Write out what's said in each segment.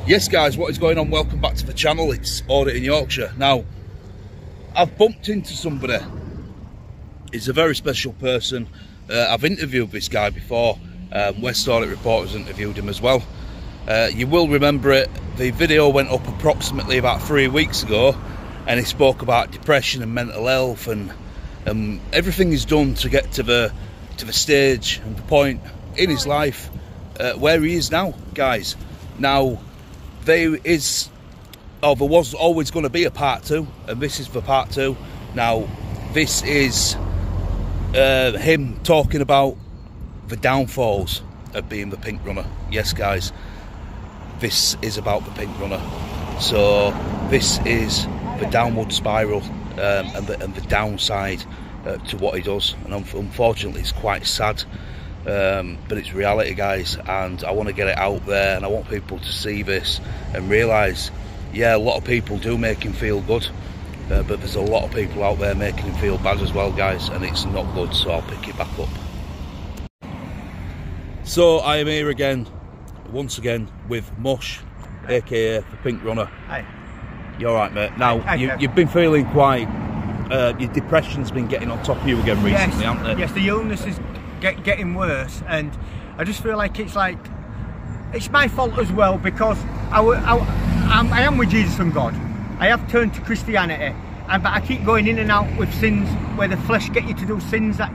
Yes guys, what is going on? Welcome back to the channel. It's Audit in Yorkshire. Now, I've bumped into somebody. He's a very special person. I've interviewed this guy before. West Audit Reporters interviewed him as well. You will remember it. The video went up approximately about 3 weeks ago, and he spoke about depression and mental health and everything he's done to get to the stage and the point in his life where he is now, guys. Now, there was always going to be a part 2, and this is the part 2. Now, this is him talking about the downfalls of being the pink runner. Yes, guys, this is about the pink runner. So this is the downward spiral and the downside to what he does, and unfortunately it's quite sad, but it's reality, guys, and I want to get it out there, and I want people to see this and realise, yeah, a lot of people do make him feel good, but there's a lot of people out there making him feel bad as well, guys, and it's not good. So I'll pick it back up. So I am here again, once again, with Mush, aka the Pink Runner. Hi. You alright, mate? Now, hi, you've been feeling quite, your depression's been getting on top of you again recently, hasn't it? Yes, the illness is getting worse, and I just feel like it's my fault as well, because I am with Jesus and God. I have turned to Christianity, but I keep going in and out with sins where the flesh get you to do sins that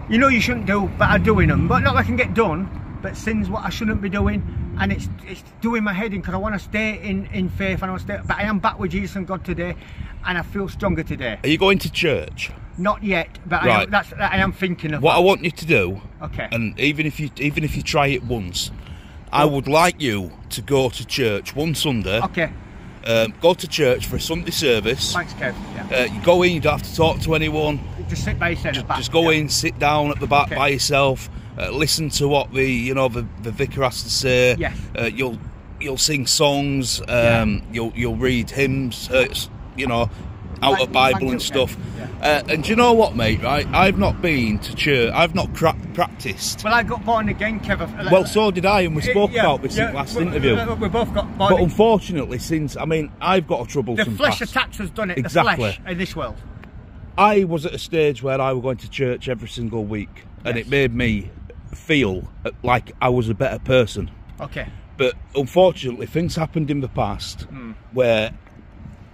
you know you shouldn't do, but I'm doing them. But not that I can get done, but sins what I shouldn't be doing, and it's doing my head in, because I want to stay in faith, and I want to stay. But I am back with Jesus and God today, and I feel stronger today. Are you going to church? Not yet, but right. I am thinking of what I want you to do. Okay. And even if you try it once, I would like you to go to church one Sunday. Okay. Go to church for a Sunday service. Thanks, Kev. Yeah. You go in, you don't have to talk to anyone. Just sit by yourself. Just go in, sit down at the back by yourself. Listen to what the vicar has to say. Yes. You'll sing songs. You'll read hymns. Out of Bible and stuff. And do you know what, mate, right? I've not been to church, I've not practised. Well, I got born again, Kev. Well, so did I, and we spoke about this in the last interview. We both got born. But unfortunately, I've got a troublesome the flesh past. attacks has done it, exactly. The flesh in this world. I was at a stage where I was going to church every single week, and it made me feel like I was a better person. Okay. But unfortunately, things happened in the past where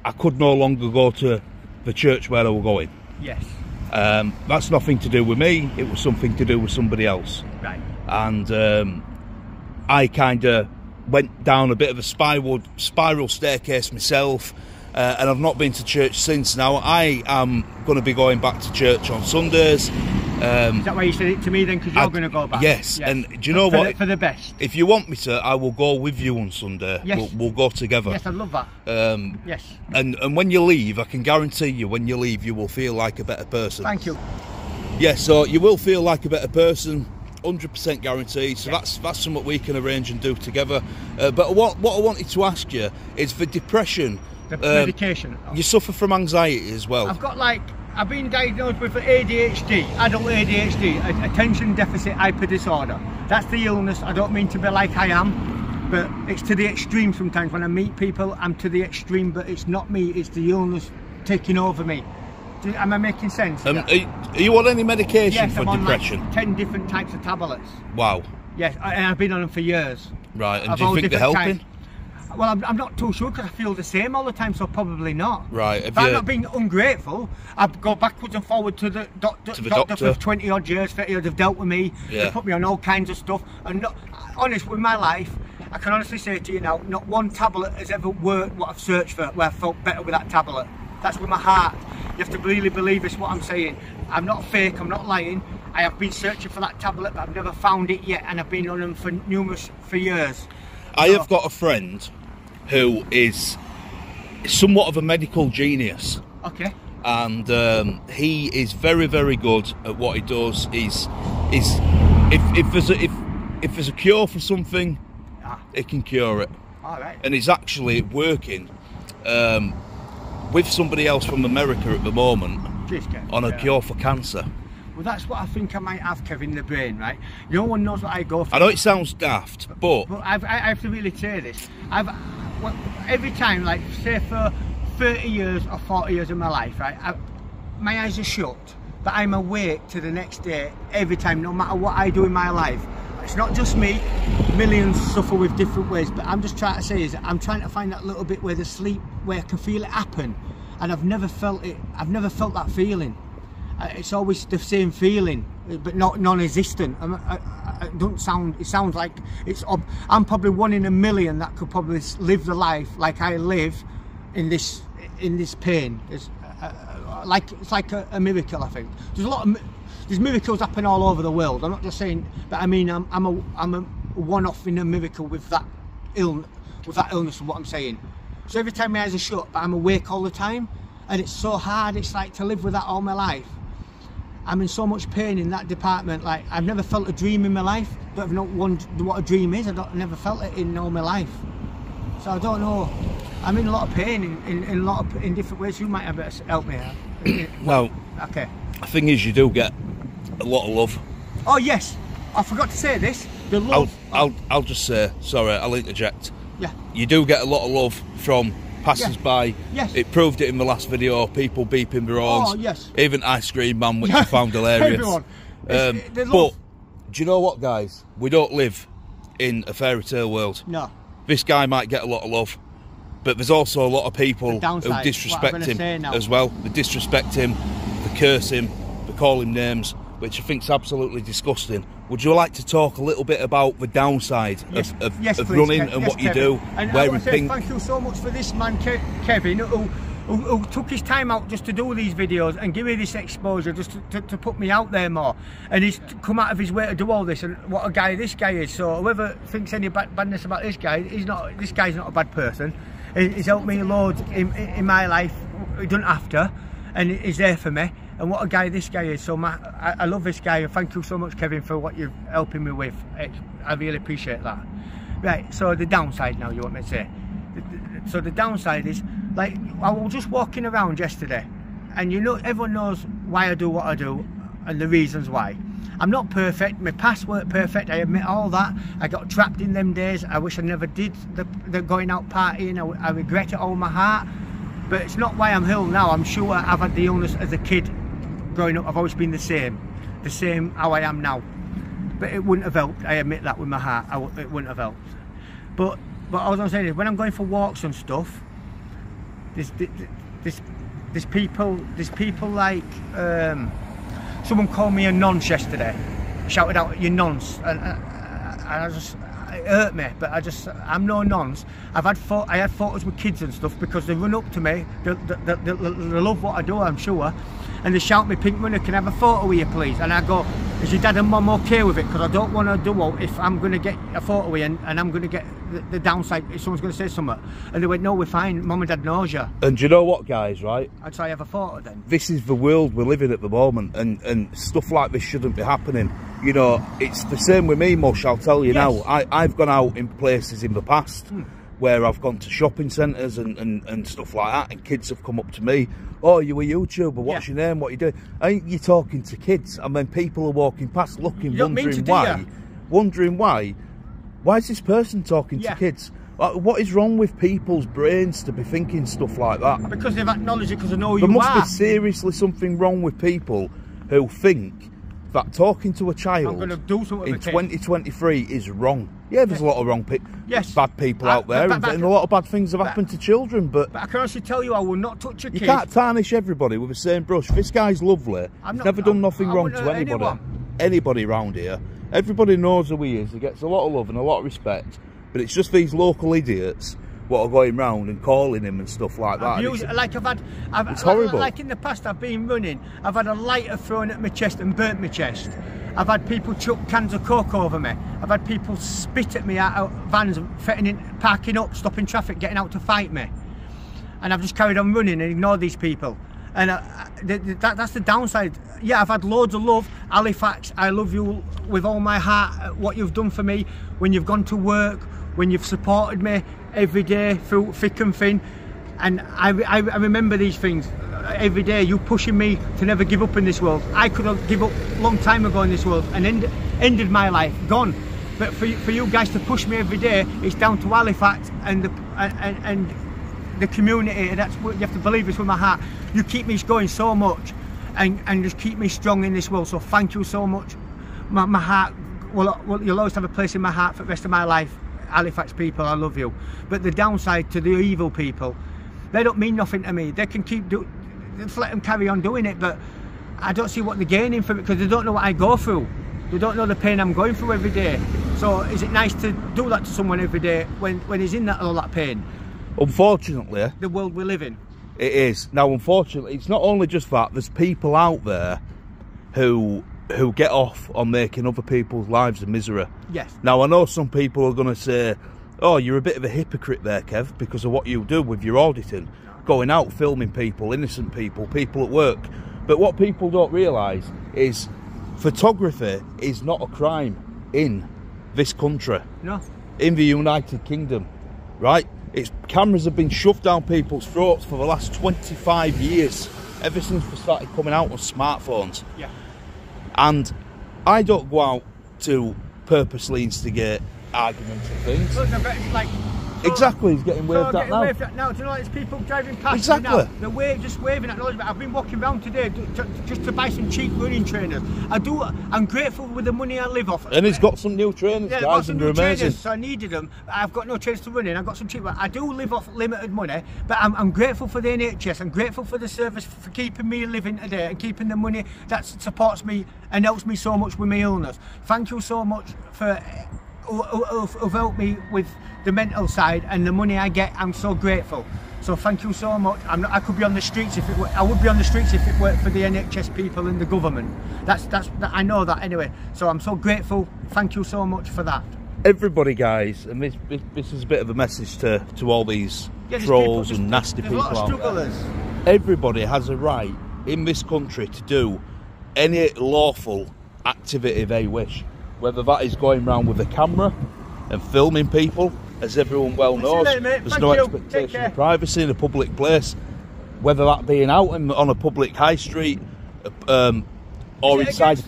I could no longer go to the church where I was going. Yes. That's nothing to do with me, it was something to do with somebody else. Right. And I kind of went down a bit of a spiral staircase myself, and I've not been to church since. Now, I am going to be going back to church on Sundays. Is that why you said it to me then, because you're going to go back? Yes, and do you know what? For the best. If you want me to, I will go with you on Sunday. Yes. We'll go together. Yes, I'd love that. Yes. And when you leave, I can guarantee you, when you leave, you will feel like a better person. Thank you. Yeah, so you will feel like a better person, 100% guaranteed. So that's something we can arrange and do together. But what I wanted to ask you is, for depression, the medication. You suffer from anxiety as well. I've been diagnosed with ADHD, adult ADHD, attention deficit hyper disorder. That's the illness. I don't mean to be like I am, but it's to the extreme sometimes. When I meet people, I'm to the extreme, but it's not me, it's the illness taking over me. Am I making sense? Are you on any medication for depression? Yes, I'm on 10 different types of tablets. Wow. Yes, and I've been on them for years. Right, and do you think they're helping? Well, I'm not too sure, because I feel the same all the time, so probably not. Right. But I'm not being ungrateful. I go backwards and forward to the doctor for 20 odd years, 30 years. They've dealt with me. Yeah. They put me on all kinds of stuff. And honest with my life, I can honestly say to you now, not one tablet has ever worked what I've searched for, where I felt better with that tablet. That's with my heart. You have to really believe it's what I'm saying. I'm not fake, I'm not lying. I have been searching for that tablet, but I've never found it yet, and I've been on them for years. I have got a friend who is somewhat of a medical genius. Okay. And he is very, very good at what he does. If there's a cure for something, it can cure it. All right. And he's actually working with somebody else from America at the moment on a cure for cancer. Well, that's what I think I might have, Kevin, in the brain, right? No one knows what I go through. I know it sounds daft, but I have to really say this. Every time, like, say for 30 years or 40 years of my life, right, my eyes are shut, but I'm awake to the next day every time, no matter what I do in my life. It's not just me, millions suffer with different ways, but I'm just trying to say is I'm trying to find that little bit where the sleep, where I can feel it happen, and I've never felt it. I've never felt that feeling. It's always the same feeling, but not non-existent. It don't sound. It sounds like it's. I'm probably one in a million that could probably live the life like I live in this pain. It's like a miracle. I think there's miracles happen all over the world. I'm not just saying, but I mean I'm a one-off in a miracle with that illness. Of what I'm saying. So every time my eyes are shut, but I'm awake all the time, and it's so hard. It's like to live with that all my life. I'm in so much pain in that department. Like, I've never felt a dream in my life. Don't even know what a dream is. I've never felt it in all my life. So I don't know. I'm in a lot of pain in different ways. You might have to help me out. Well, okay. The thing is, you do get a lot of love. Oh yes, I forgot to say this. The love. I'll just say, sorry, I'll interject. Yeah. You do get a lot of love from passers-by. Yes. It proved it in the last video, people beeping their horns. Oh, yes. Even Ice Cream Man, which I found hilarious. Everyone. But, do you know what, guys? We don't live in a fairy tale world. No. This guy might get a lot of love, but there's also a lot of people who disrespect him as well. They disrespect him, they curse him, they call him names, which I think is absolutely disgusting. Would you like to talk a little bit about the downside of running and what you do? And I want to say thank you so much for this man, Kevin, who took his time out just to do these videos and give me this exposure, just to put me out there more. And he's come out of his way to do all this, and what a guy this guy is. So whoever thinks any badness about this guy, this guy's not a bad person. He's helped me loads in my life. He doesn't have to, and he's there for me. And what a guy this guy is. So I love this guy, and thank you so much, Kevin, for what you're helping me with. I really appreciate that. Right, so the downside now, you want me to say. So the downside is, like, I was just walking around yesterday, and you know, everyone knows why I do what I do and the reasons why. I'm not perfect, my past weren't perfect, I admit all that. I got trapped in them days. I wish I never did the going out partying. I regret it all in my heart, but it's not why I'm ill now. I'm sure I've had the illness as a kid. Growing up, I've always been the same how I am now, but it wouldn't have helped. I admit that with my heart, it wouldn't have helped. But all I'm saying is, when I'm going for walks and stuff, there's people like someone called me a nonce yesterday, shouted out, "You nonce," and I just, it hurt me. But I'm no nonce. I had photos with kids and stuff because they run up to me, they love what I do, I'm sure. And they shout me, "Pink Money, can I have a photo with you, please?" And I go, "Is your dad and mum okay with it? Because I don't want to do it if I'm going to get a photo with you and I'm going to get the downside if someone's going to say something." And they went, "No, we're fine. Mum and dad knows you." And do you know what, guys, right? I'd say I have a photo then. This is the world we live in at the moment, and stuff like this shouldn't be happening. You know, it's the same with me, Mush, I'll tell you now. I've gone out in places in the past where I've gone to shopping centres and stuff like that, and kids have come up to me, "Oh, you a YouTuber, what's your name, what you doing?" And you're talking to kids, and then people are walking past looking, wondering why is this person talking to kids? What is wrong with people's brains to be thinking stuff like that? Because they've acknowledged it because they know who you are. There must be seriously something wrong with people who think that talking to a child in 2023 is wrong. Yeah, there's a lot of wrong bad people out there, and a lot of bad things have happened to children, but I can honestly tell you, I will not touch a kid. You can't tarnish everybody with the same brush. This guy's lovely. He's never done nothing wrong to anybody around here. Everybody knows who he is. He gets a lot of love and a lot of respect, but it's just these local idiots what are going round and calling him and stuff like that. It's horrible. Like in the past, I've been running, I've had a lighter thrown at my chest and burnt my chest. I've had people chuck cans of coke over me. I've had people spit at me out of vans, parking up, stopping traffic, getting out to fight me. And I've just carried on running and ignored these people. And that's the downside. Yeah, I've had loads of love. Halifax, I love you with all my heart, what you've done for me, when you've gone to work, when you've supported me every day through thick and thin. And I remember these things. every day, you pushing me to never give up in this world. I could have given up a long time ago in this world and ended my life, gone. But for you guys to push me every day, it's down to Halifax and the community, and that's what you have to believe is with my heart. You keep me going so much and just keep me strong in this world, so thank you so much. My heart, well, you'll always have a place in my heart for the rest of my life. Halifax people, I love you. But the downside to the evil people, they don't mean nothing to me. They can just let them carry on doing it, but I don't see what they're gaining from it, because they don't know what I go through. They don't know the pain I'm going through every day. So is it nice to do that to someone every day when he's in all that pain? Unfortunately, the world we live in. It is. Now, unfortunately, it's not only just that. There's people out there who get off on making other people's lives a misery. Yes. Now, I know some people are going to say, oh, you're a bit of a hypocrite there, Kev, because of what you do with your auditing. Going out, filming people, innocent people, people at work. But what people don't realise is photography is not a crime in this country. No. In the United Kingdom, right? Cameras have been shoved down people's throats for the last 25 years, ever since we started coming out on smartphones. Yeah. And I don't go out to purposely instigate arguments and things. Look, like, exactly, he's getting waved at now. Now, do you know, like, there's people driving past me now. They're just waving acknowledgement. I've been walking around today just to buy some cheap running trainers. I'm grateful with the money I live off. And he's got some new trainers, guys, got some and new they're amazing. Trainers, so I needed them. I've got no trainers to run in. I've got some cheap ones. I do live off limited money, but I'm grateful for the NHS. I'm grateful for the service for keeping me living today and keeping the money that supports me and helps me so much with my illness. Thank you so much for who've helped me with the mental side and the money I get. I'm so grateful. So thank you so much. I could be on the streets if it were. I would be on the streets if it weren't for the NHS people and the government. I know that anyway. So I'm so grateful. Thank you so much for that. Everybody, guys, and this is a bit of a message to all these trolls and nasty people out there. Everybody has a right in this country to do any lawful activity they wish. Whether that is going around with a camera and filming people, as everyone well knows, there's no expectation of privacy in a public place. Whether that being out on a public high street, or inside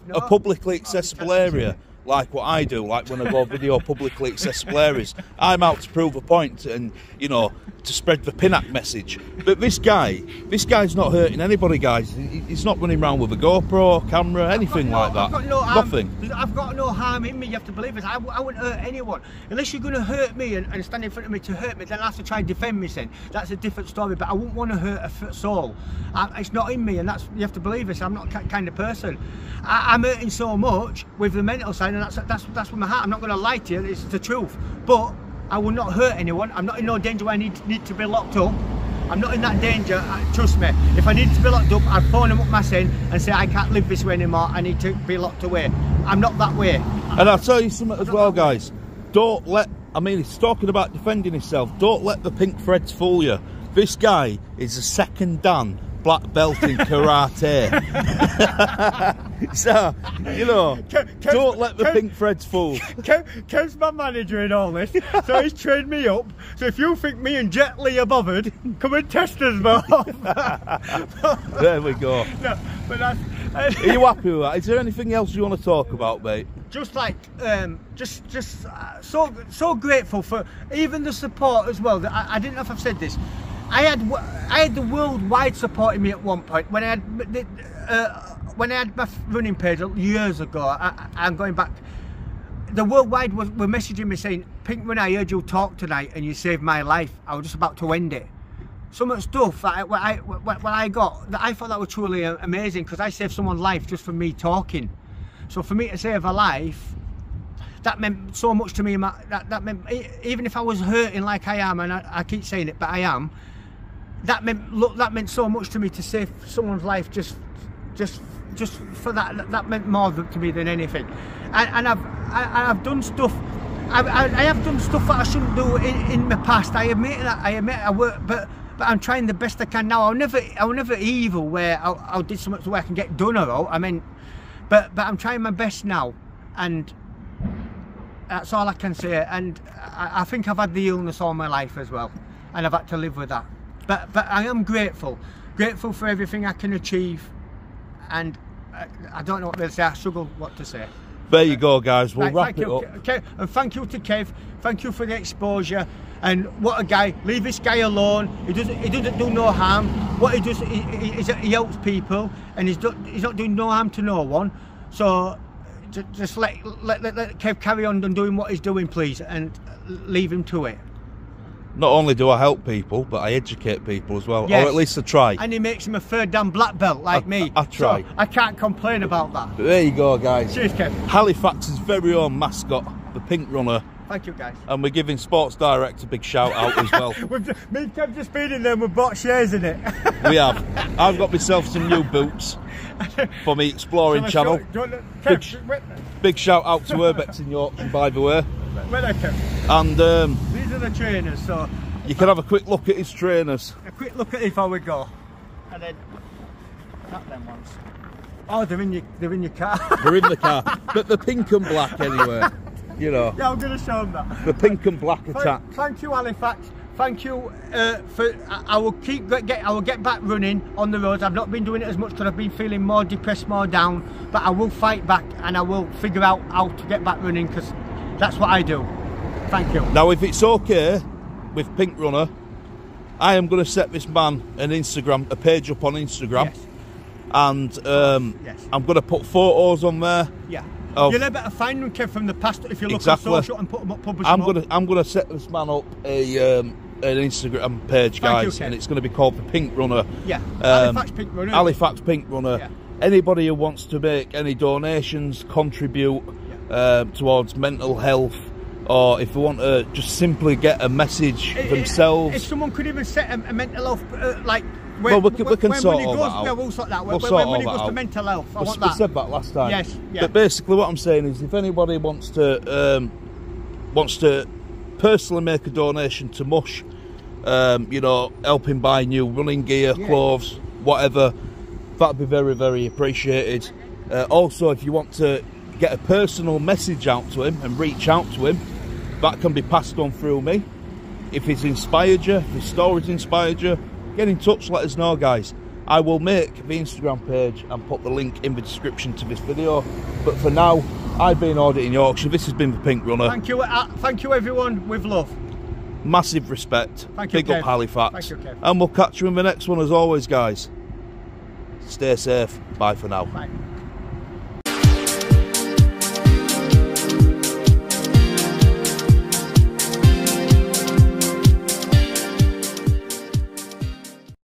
a publicly accessible area, like what I do, like when I go video publicly accessible areas. I'm out to prove a point and, you know, to spread the Pinnack message. But this guy's not hurting anybody, guys. He's not running around with a GoPro, camera, anything like that. Nothing. I've got no harm in me, you have to believe it. I wouldn't hurt anyone. Unless you're going to hurt me and stand in front of me to hurt me, then I have to try and defend me, then. That's a different story, but I wouldn't want to hurt a soul. It's not in me, and you have to believe this. I'm not that kind of person. I'm hurting so much with the mental side, and that's with my heart. I'm not going to lie to you, it's the truth. But I will not hurt anyone. I'm not in no danger where I need to be locked up. I'm not in that danger, trust me. If I need to be locked up, I'd phone them up my sin and say I can't live this way anymore, I need to be locked away. I'm not that way. And I'll tell you something as well, guys. Don't let, I mean, he's talking about defending himself. Don't let the pink threads fool you. This guy is a second Dan black belt in karate. So, you know, don't let the pink threads fool. Kev's my manager in all this, so he's trained me up. So if you think me and Jet Li are bothered, come and test us both. There we go. No, but that's, are you happy with that? Is there anything else you want to talk about, mate? Just like, so grateful for even the support as well. I didn't know if I've said this. I had the worldwide supporting me at one point when I had my running page years ago. I'm going back. The worldwide were messaging me saying, "Pink, when I heard you talk tonight and you saved my life, I was just about to end it." So much stuff that I got that I thought that was truly amazing, because I saved someone's life just from me talking. So for me to save a life, that meant so much to me. That meant, even if I was hurting like I am, and I keep saying it, but I am. That meant so much to me to save someone's life just for that. That meant more to me than anything. And I've done stuff. I have done stuff that I shouldn't do in my past. I admit that. I work, but I'm trying the best I can now. I was never evil where I did so much where I can get done or out. I mean, but I'm trying my best now, and that's all I can say. And I think I've had the illness all my life as well, and I've had to live with that. but I am grateful for everything I can achieve, and I don't know what to say. I struggle what to say. There you go, guys. We'll right, wrap it up. Okay, and thank you to Kev. Thank you for the exposure. And what a guy! Leave this guy alone. He doesn't do no harm. What he does, he helps people, and he's not doing no harm to no one. So just let Kev carry on and doing what he's doing, please, and leave him to it. Not only do I help people, but I educate people as well, yes. or at least I try. And he makes him a third dan black belt like me. I try. So I can't complain about that. But there you go, guys. Cheers, Kev. Halifax's very own mascot, the Pink Runner. Thank you, guys. And we're giving Sports Direct a big shout out as well. Me and Kev just been in there and we've bought shares in it. We have. I've got myself some new boots for me exploring channel. Big shout out to Urbex in Yorkshire, by the way. Where are they, Kev? And these are the trainers, so you can have a quick look at his trainers. A quick look at it before we go. And then not them ones. Oh, they're in your car. They're in the car. But the pink and black anyway. You know. Yeah, I'm going to show them that. The pink and black attack. Thank you, Halifax. Thank you for. I will get back running on the roads. I've not been doing it as much because I've been feeling more depressed, more down. But I will fight back and I will figure out how to get back running because that's what I do. Thank you. Now, if it's okay with Pink Runner, I am going to set this man a page up on Instagram. Yes. And yes. I'm going to put photos on there. Yeah. You'll better find them, Kev, from the past if you look exactly. on social and put them up, publish I'm them up. I'm going to set this man up an Instagram page, guys, and it's going to be called the Pink Runner. Yeah. Halifax Pink Runner. Halifax Pink Runner. Yeah. Anybody who wants to make any donations, contribute towards mental health, or if they want to just simply get a message themselves. If someone could even set a mental health, like. We can sort all that out. Yeah, we'll sort that out. When it goes to mental health, I want that. We said that last time. Yes, yeah. But basically what I'm saying is if anybody wants to personally make a donation to Mush, you know, help him buy new running gear, clothes, whatever, that'd be very, very appreciated. Also, if you want to get a personal message out to him and reach out to him, that can be passed on through me. If he's inspired you, if his story's inspired you, get in touch, let us know, guys. I will make the Instagram page and put the link in the description to this video. But for now, I've been Audit in Yorkshire. This has been the Pink Runner. Thank you everyone, with love. Massive respect. Thank you, Big up Halifax. Thank you, Kev. And we'll catch you in the next one as always, guys. Stay safe. Bye for now. Bye.